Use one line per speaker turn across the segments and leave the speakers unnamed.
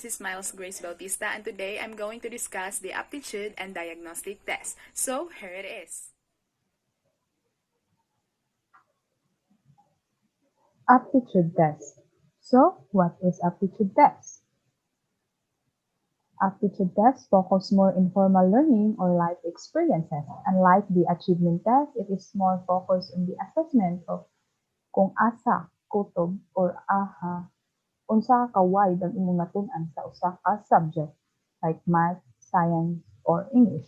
is Miles Grace Bautista, and today I'm going to discuss the aptitude and diagnostic test. So, here it is.
Aptitude test. So, what is aptitude test? Aptitude tests focus more informal learning or life experiences. Unlike the achievement test, it is more focused on the assessment of kung asa, kutob, or aha, unsa ka wide ang imong natun-an sa usa ka subject like math, science, or English.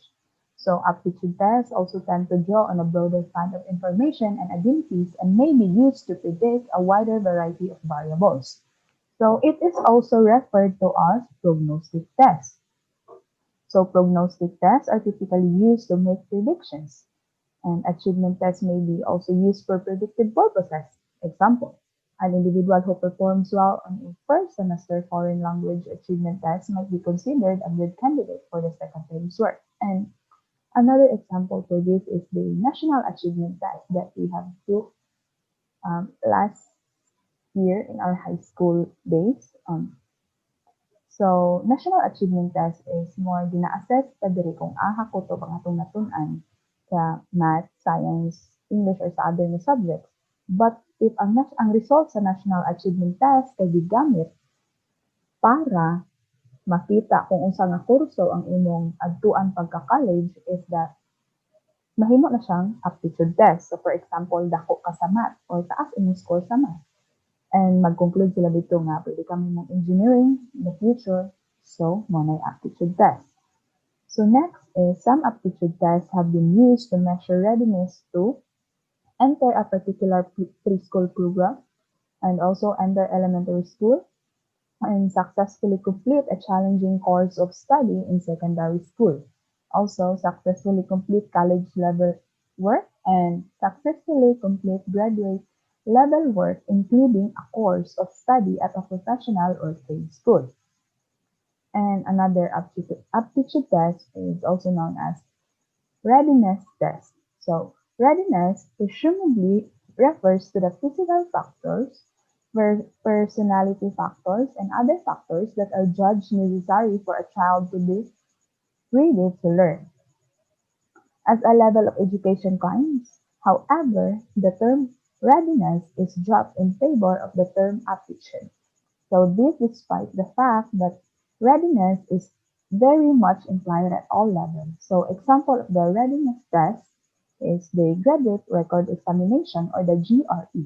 So aptitude tests also tend to draw on a broader span of information and abilities and may be used to predict a wider variety of variables. So it is also referred to as prognostic tests. So prognostic tests are typically used to make predictions, and achievement tests may be also used for predictive purposes. Example, an individual who performs well on a first semester foreign language achievement test might be considered a good candidate for the second term's work. And another example for this is the national achievement test that we have took last year in our high school days. So, national achievement test is more gina-assess ta diri kung aha ko to ang atong natun-an sa math, science, English or sa other na subjects. But if ang result sa national achievement test kay gigamit para makita kung unsa nga kurso ang imong adtuan pagka-college is that mahimo na siyang aptitude test. So for example, dako ka sa math or taas imong score sa math. And mag-conclude sila dito nga pwede kami ng engineering in the future. So, mo aptitude test. So next is some aptitude tests have been used to measure readiness to enter a particular preschool program and also enter elementary school and successfully complete a challenging course of study in secondary school. Also, successfully complete college level work and successfully complete graduate level work, including a course of study at a professional or trade school. And another aptitude test is also known as readiness test. So, readiness presumably refers to the physical factors, personality factors, and other factors that are judged necessary for a child to be ready to learn. As a level of education climbs, however, the term readiness is dropped in favor of the term aptitude. So this despite the fact that readiness is very much implied at all levels. So example of the readiness test is the graduate record examination or the GRE,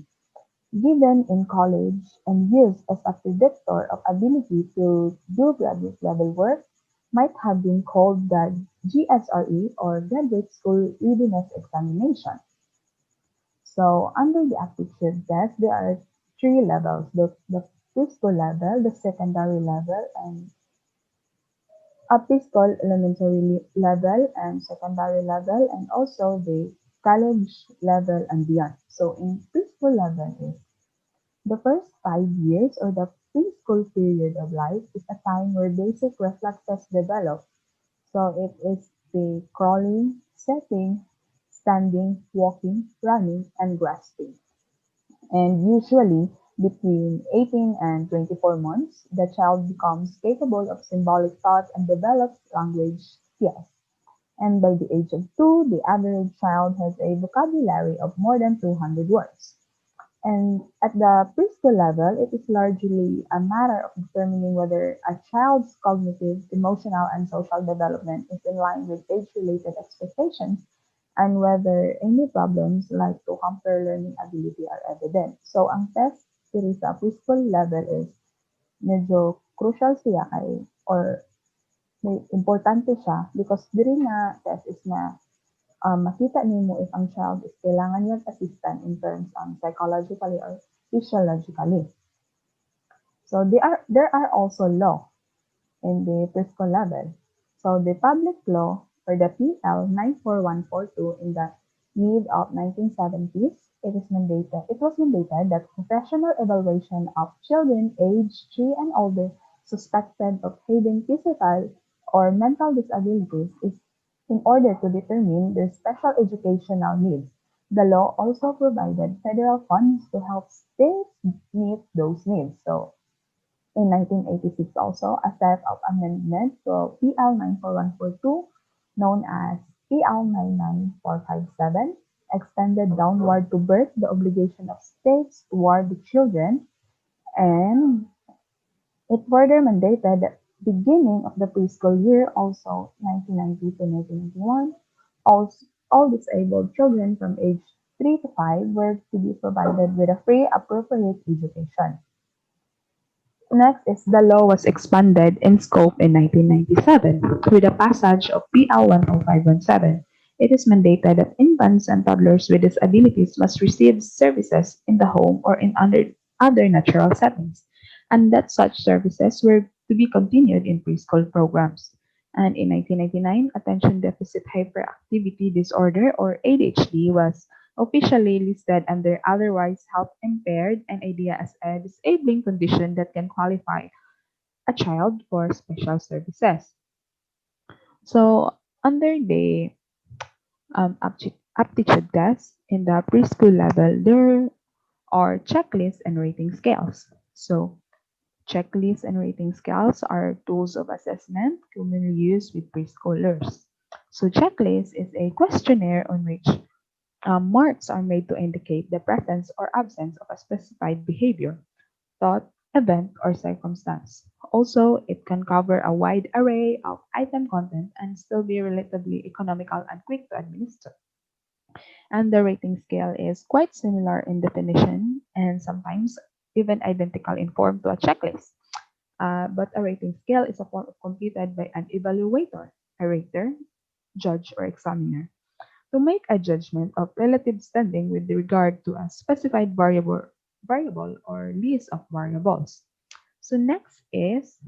given in college and used as a predictor of ability to do graduate level work might have been called the GSRE or Graduate School Readiness Examination. So under the aptitude test, there are three levels, the preschool level, the secondary level, and preschool elementary level and secondary level, and also the college level and beyond. So in preschool level is the first 5 years or the preschool period of life is a time where basic reflexes develop. So it is the crawling, sitting, standing, walking, running, and grasping. And usually between 18 and 24 months, the child becomes capable of symbolic thought and develops language skills. And by the age of 2, the average child has a vocabulary of more than 200 words. And at the preschool level, it is largely a matter of determining whether a child's cognitive, emotional, and social development is in line with age-related expectations and whether any problems like to hamper learning ability are evident. So, ang test diri sa preschool level is medyo crucial siya kay or may importante siya because diri na test is na makita nimo if ang child is kailangan niya assistance in terms psychologically or physiologically. So there are also law in the preschool level. So the public law or the PL 94142 in the mid of 1970s, it was mandated that professional evaluation of children aged 3 and older suspected of having physical or mental disabilities is in order to determine their special educational needs. The law also provided federal funds to help states meet those needs. So In 1986 also, a set of amendments to PL 94142, known as PL 99457, extended downward to birth the obligation of states toward the children, and it further mandated the beginning of the preschool year, also 1990 to 1991. All disabled children from age 3 to 5 were to be provided with a free appropriate education. Next is the law was expanded in scope in 1997 with the passage of PL 10517. It is mandated that infants and toddlers with disabilities must receive services in the home or in other natural settings, and that such services were to be continued in preschool programs. And in 1999, attention deficit hyperactivity disorder or ADHD was officially listed under otherwise health impaired and IDEA as a disabling condition that can qualify a child for special services. So, under the aptitude test in the preschool level, there are checklists and rating scales. So, checklists and rating scales are tools of assessment commonly used with preschoolers. So, checklist is a questionnaire on which marks are made to indicate the presence or absence of a specified behavior, thought, event, or circumstance. Also, it can cover a wide array of item content and still be relatively economical and quick to administer. And the rating scale is quite similar in definition and sometimes even identical in form to a checklist. But a rating scale is a form of computed by an evaluator, a rater, judge, or examiner to make a judgment of relative standing with regard to a specified variable or list of variables. So next is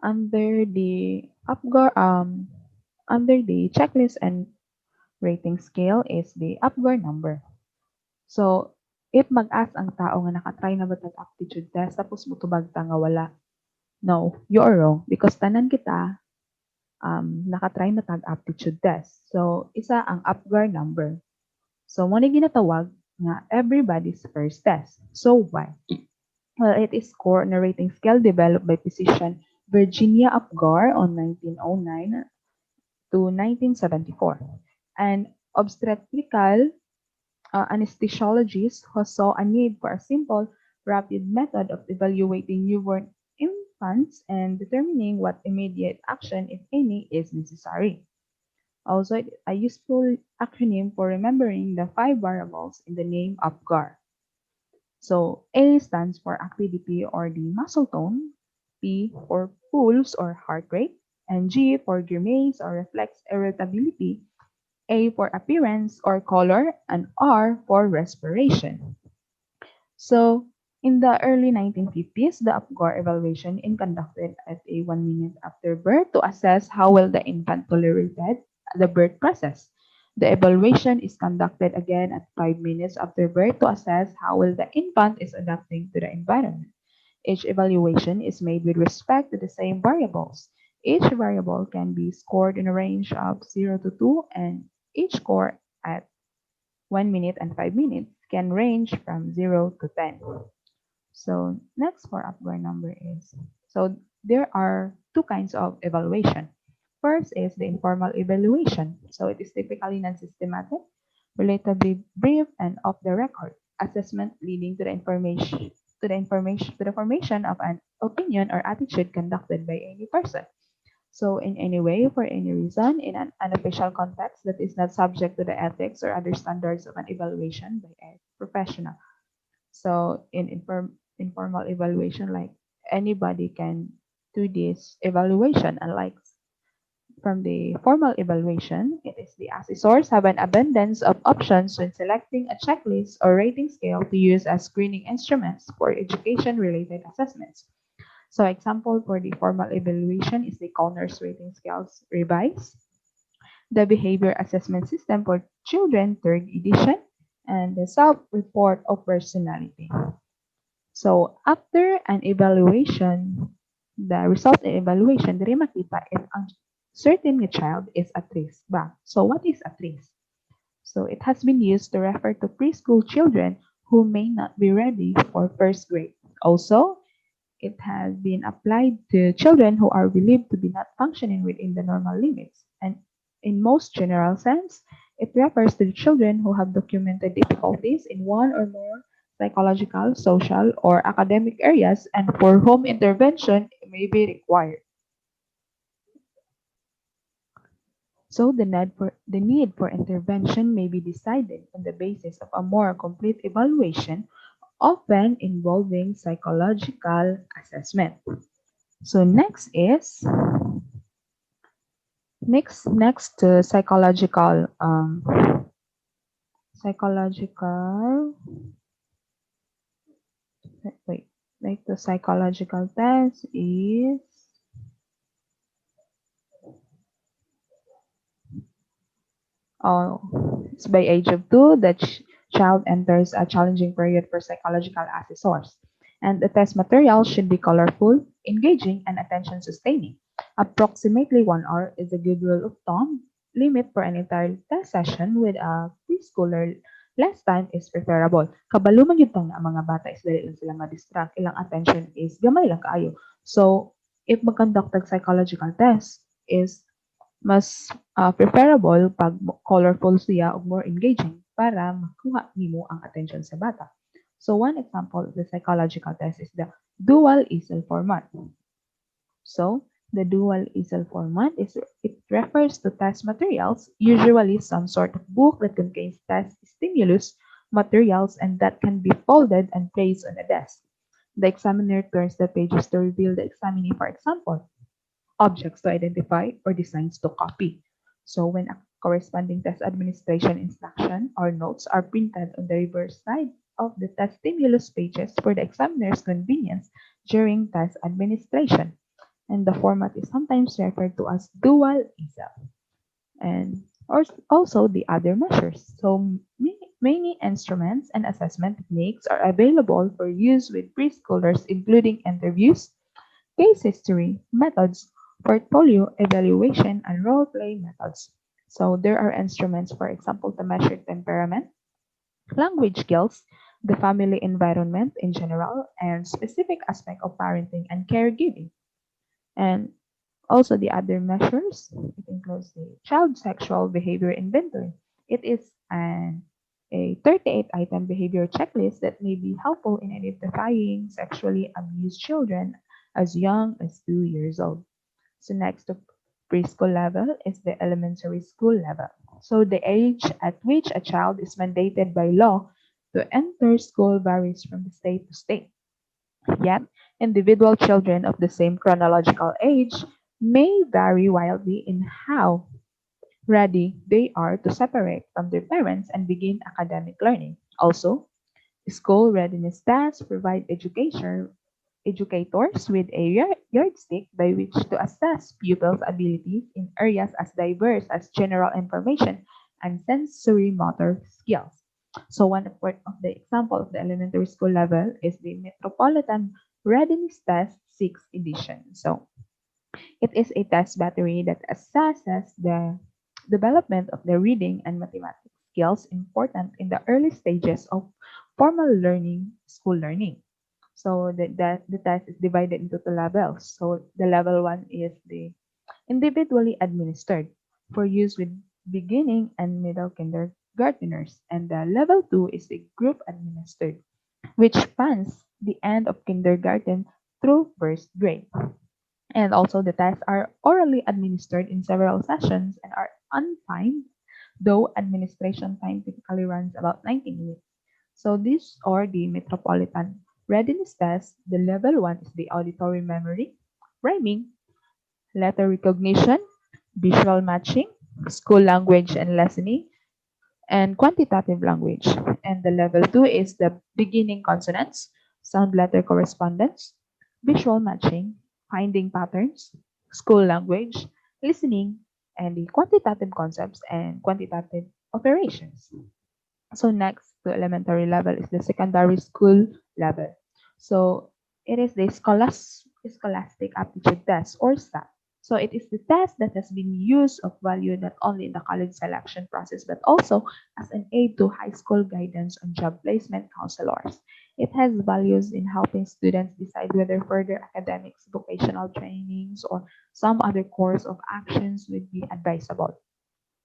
under the under the checklist and rating scale is the Apgar number. So if mag-ask ang tao nga nakatry na ba tag aptitude test tapos mutubag ta nga wala, no, you are wrong because tanan kita nakatry na tag aptitude test. So isa ang Apgar number. So, mo ni ginatawag nga everybody's first test. So, why? Well, it is score on a rating scale developed by physician Virginia Apgar on 1909 to 1974. And obstetrical anesthesiologist who saw a need for a simple, rapid method of evaluating newborn infants and determining what immediate action, if any, is necessary. Also, a useful acronym for remembering the five variables in the name APGAR. So, A stands for activity or the muscle tone, P for pulse or heart rate, and G for grimace or reflex irritability, A for appearance or color, and R for respiration. So, in the early 1950s, the UPGAR evaluation is conducted at a 1 minute after birth to assess how well the infant tolerated the birth process. The evaluation is conducted again at 5 minutes after birth to assess how well the infant is adapting to the environment. Each evaluation is made with respect to the same variables. Each variable can be scored in a range of 0 to 2, and each score at 1 minute and 5 minutes can range from 0 to 10. So next for upgrade number is, so there are two kinds of evaluation. First is the informal evaluation. So it is typically non-systematic, relatively brief, and off the record assessment leading to the formation of an opinion or attitude conducted by any person. So in any way, for any reason, in an unofficial context that is not subject to the ethics or other standards of an evaluation by a professional. So in informal evaluation, like anybody can do this evaluation, unlike from the formal evaluation, it is the assessors have an abundance of options when selecting a checklist or rating scale to use as screening instruments for education-related assessments. So example for the formal evaluation is the Connors Rating Scales Revised, the Behavior Assessment System for Children, third edition, and the Self-Report of Personality. So after an evaluation, the result ng evaluation, diri makita if ang certain child is at risk ba. So what is at risk? So it has been used to refer to preschool children who may not be ready for first grade. Also, It has been applied to children who are believed to be not functioning within the normal limits. And in most general sense, it refers to children who have documented difficulties in one or more psychological, social, or academic areas and for whom intervention may be required. So the need for intervention may be decided on the basis of a more complete evaluation, often involving psychological assessment. So next to psychological wait like the psychological test is it's by age of 2 that child enters a challenging period for psychological assessors. And the test material should be colorful, engaging, and attention sustaining. Approximately 1 hour is a good rule of thumb. Limit for an entire test session with a preschooler. Less time is preferable. Kabalo man yun tong na ang mga bata is dali lang sila ma-distract. Ilang attention is gamay lang kaayo. So, if mag-conduct ng psychological test is mas preferable pag colorful siya o more engaging para makuha nimo ang attention sa bata. So one example of the psychological test is the dual easel format. So the dual easel format it refers to test materials, usually some sort of book that contains test stimulus materials and that can be folded and placed on a desk. The examiner turns the pages to reveal the examinee, for example, objects to identify, or designs to copy. So when a corresponding test administration instruction or notes are printed on the reverse side of the test stimulus pages for the examiner's convenience during test administration. And the format is sometimes referred to as dual easel. And or also the other measures. So many instruments and assessment techniques are available for use with preschoolers, including interviews, case history, methods, portfolio evaluation, and role play methods. So there are instruments, for example, to measure temperament, language skills, the family environment in general, and specific aspect of parenting and caregiving. And also the other measures, it includes the child sexual behavior inventory. It is a 38-item behavior checklist that may be helpful in identifying sexually abused children as young as 2 years old. So next to preschool level is the elementary school level. So the age at which a child is mandated by law to enter school varies from the state to state. Yet, individual children of the same chronological age may vary wildly in how ready they are to separate from their parents and begin academic learning. Also, school readiness tests provide educators with a yardstick by which to assess pupils' abilities in areas as diverse as general information and sensory motor skills. So one of the example of the elementary school level is the Metropolitan Readiness Test 6th edition. So it is a test battery that assesses the development of the reading and mathematics skills important in the early stages of formal learning, school learning. So the test is divided into two levels. So the level one is the individually administered for use with beginning and middle kindergarteners, and the level two is the group administered, which spans the end of kindergarten through first grade. And also the tests are orally administered in several sessions and are untimed, though administration time typically runs about 90 minutes. So these are the metropolitan readiness tests. The level 1 is the auditory memory, rhyming, letter recognition, visual matching, school language and listening, and quantitative language. And the level 2 is the beginning consonants, sound letter correspondence, visual matching, finding patterns, school language, listening, and the quantitative concepts and quantitative operations. So next to elementary level is the secondary school level. So it is the scholastic aptitude test or SAT. So it is the test that has been used of value not only in the college selection process but also as an aid to high school guidance and job placement counselors. It has values in helping students decide whether further academics, vocational trainings, or some other course of actions would be advisable.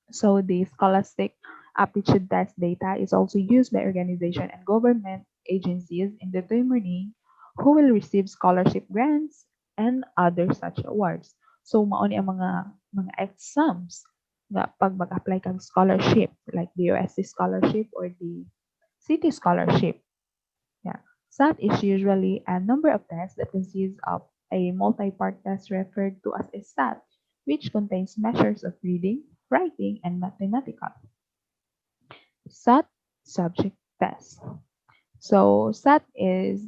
So the scholastic aptitude test data is also used by organization and government agencies in determining who will receive scholarship grants and other such awards. So mao ni ang mga exams nga pag mag-apply kang scholarship like the USC scholarship or the city scholarship. Yeah. SAT is usually a number of tests that consists of a multi-part test referred to as a SAT, which contains measures of reading, writing, and mathematical. SAT subject test. So SAT is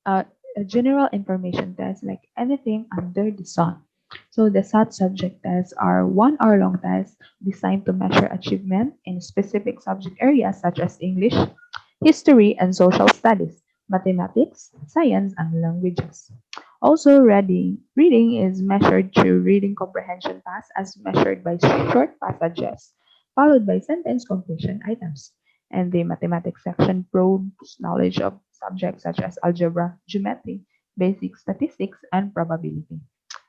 a general information test like anything under the sun. So the SAT subject tests are 1 hour long tests designed to measure achievement in specific subject areas such as English, history and social studies, mathematics, science, and languages. Also, reading is measured through reading comprehension tasks as measured by short passages, followed by sentence completion items. And the mathematics section probes knowledge of subjects such as algebra, geometry, basic statistics, and probability.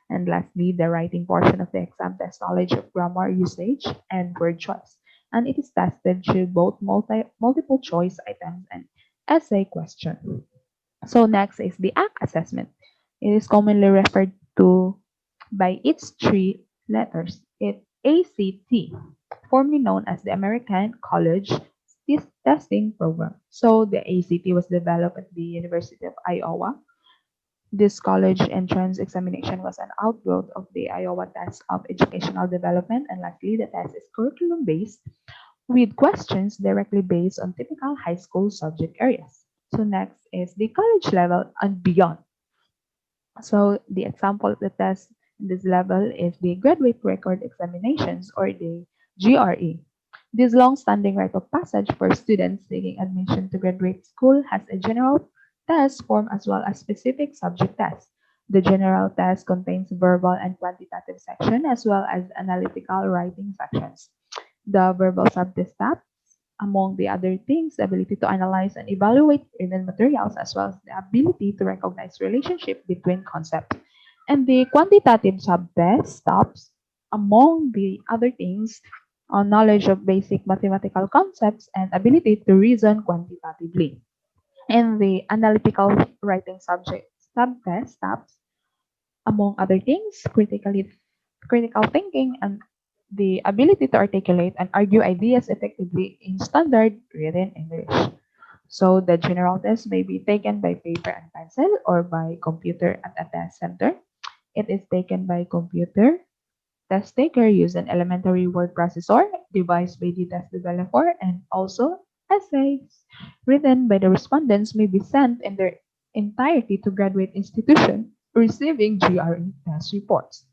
And lastly, the writing portion of the exam tests knowledge of grammar usage and word choice. And it is tested through both multiple choice items and essay question. So next is the ACT assessment. It is commonly referred to by its three letters. It ACT, formerly known as the American College Testing Program. So the ACT was developed at the University of Iowa. This college entrance examination was an outgrowth of the Iowa Test of Educational Development, and lastly, the test is curriculum based with questions directly based on typical high school subject areas. So next is the college level and beyond. So the example of the test in this level is the graduate record examinations or the GRE. This long-standing rite of passage for students seeking admission to graduate school has a general test form as well as specific subject tests. The general test contains verbal and quantitative section as well as analytical writing sections. The verbal subtest among the other things, the ability to analyze and evaluate written materials, as well as the ability to recognize relationship between concepts. And the quantitative subtest stops, among the other things, on knowledge of basic mathematical concepts and ability to reason quantitatively. And the analytical writing subject subtest stops, among other things, critical thinking and the ability to articulate and argue ideas effectively in standard written English. So the general test may be taken by paper and pencil or by computer at a test center. It is taken by computer. Test taker use an elementary word processor devised by the test developer, and also essays written by the respondents may be sent in their entirety to graduate institution receiving GRE test reports.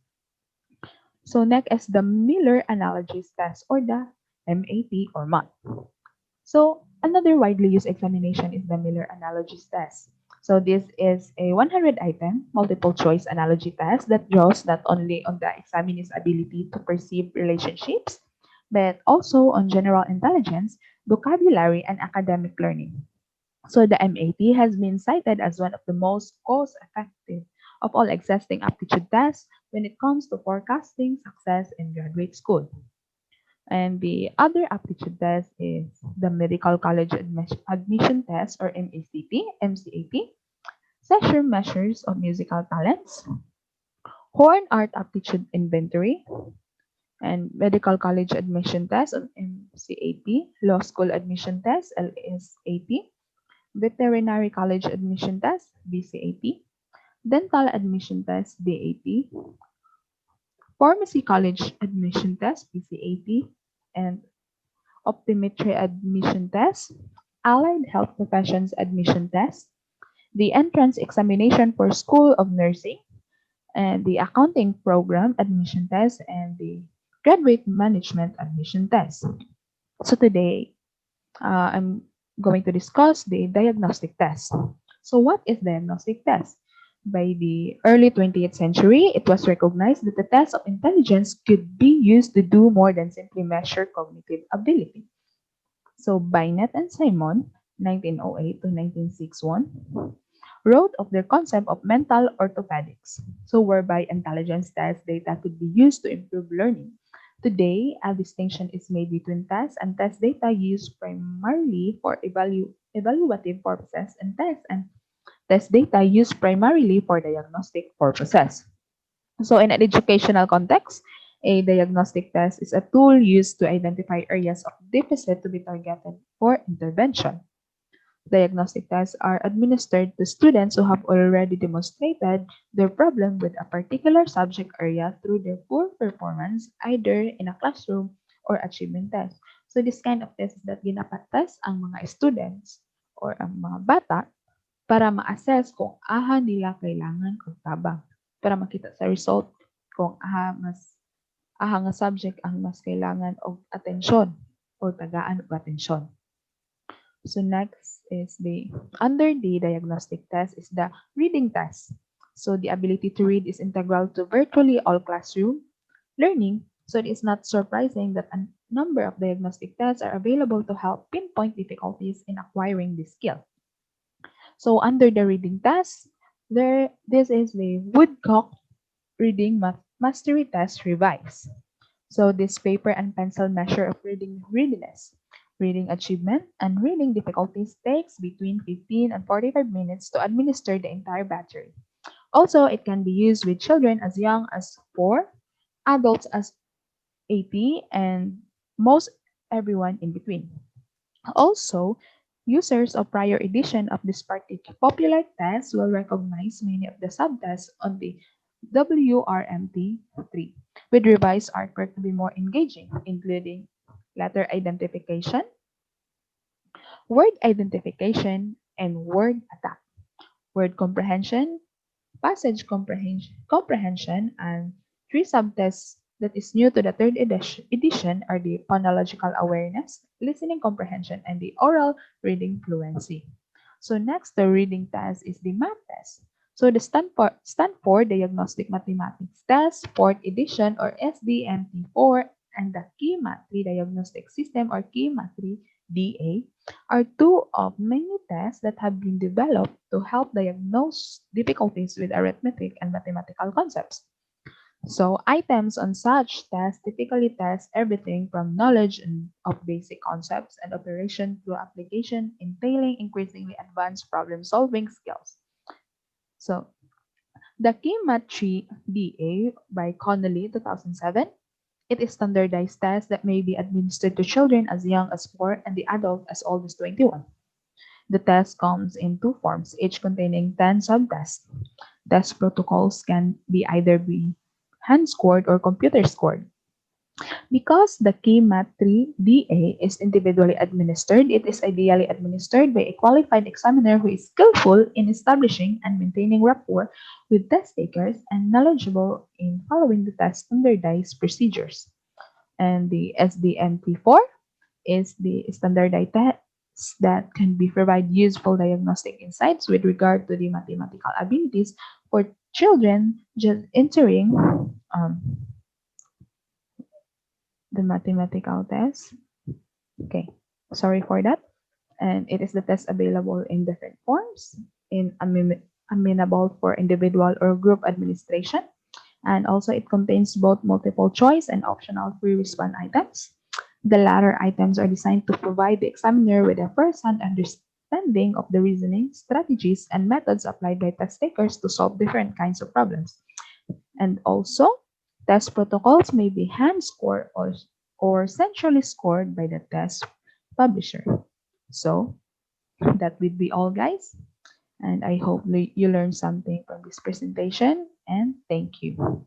So next is the Miller Analogous Test or the MAT or MAT. So another widely used examination is the Miller Analogies Test. So this is a 100-item multiple choice analogy test that draws not only on the examinee's ability to perceive relationships, but also on general intelligence, vocabulary, and academic learning. So the MAT has been cited as one of the most cost-effective of all existing aptitude tests when it comes to forecasting success in graduate school. And the other aptitude test is the Medical College Admission Test or MCAT, Session Measures of Musical Talents, Horn Art Aptitude Inventory, and Medical College Admission Test on MCAT, Law School Admission Test, LSAT, Veterinary College Admission Test, BCAT, Dental Admission Test, DAT, Pharmacy College Admission Test, PCAT, and Optometry Admission Test, Allied Health Professions Admission Test, the Entrance Examination for School of Nursing, and the Accounting Program Admission Test, and the Graduate Management Admission Test. So today, I'm going to discuss the diagnostic test. So what is diagnostic test? By the early 20th century, it was recognized that the test of intelligence could be used to do more than simply measure cognitive ability. So Binet and Simon, 1908 to 1961, wrote of their concept of mental orthopedics, so whereby intelligence test data could be used to improve learning. Today, a distinction is made between tests and test data used primarily for evaluative purposes and test data used primarily for diagnostic purposes. So in an educational context, a diagnostic test is a tool used to identify areas of deficit to be targeted for intervention. Diagnostic tests are administered to students who have already demonstrated their problem with a particular subject area through their poor performance either in a classroom or achievement test. So this kind of test is that ginapatas ang mga students or ang mga bata para ma-assess kung aha nila kailangan og tabang. Para makita sa result kung aha nga subject ang mas kailangan og atensyon or tagaan og atensyon. So next is the under the diagnostic test is the reading test. So the ability to read is integral to virtually all classroom learning. So it is not surprising that a number of diagnostic tests are available to help pinpoint difficulties in acquiring this skill. So under the reading test, this is the Woodcock Reading Mastery Test Revised. So this paper and pencil measure of reading readiness, reading achievement, and reading difficulties takes between 15 and 45 minutes to administer the entire battery. Also, it can be used with children as young as 4, adults as 80, and most everyone in between. Also, users of prior edition of this popular test will recognize many of the subtests on the WRMT3, with revised artwork to be more engaging, including letter identification, word identification, and word attack, word comprehension, passage comprehension, and three subtests that is new to the edition are the phonological awareness, listening comprehension, and the oral reading fluency. So next, the reading test is the math test. So the Stanford Diagnostic Mathematics Test, 4th edition or SDMT4, and the KeyMath3 Diagnostic System or KeyMath3 DA are two of many tests that have been developed to help diagnose difficulties with arithmetic and mathematical concepts. So items on such tests typically test everything from knowledge of basic concepts and operation to application, entailing increasingly advanced problem-solving skills. So the KeyMath 3 DA by Connolly 2007, it is standardized test that may be administered to children as young as 4 and the adult as old as 21. The test comes in two forms, each containing 10 subtests. Test protocols can be either be hand-scored or computer-scored. Because the KeyMath3 DA is individually administered, it is ideally administered by a qualified examiner who is skillful in establishing and maintaining rapport with test takers and knowledgeable in following the test standardized procedures. And the SDMT4 is the standardized test that can be provide useful diagnostic insights with regard to the mathematical abilities for children just entering um, the mathematical test. Okay, sorry for that. And it is the test available in different forms, in amenable for individual or group administration. And also it contains both multiple choice and optional free response items. The latter items are designed to provide the examiner with a first-hand understanding of the reasoning, strategies, and methods applied by test takers to solve different kinds of problems. And also, test protocols may be hand-scored or centrally scored by the test publisher. So, that would be all, guys. And I hope you learned something from this presentation, and thank you.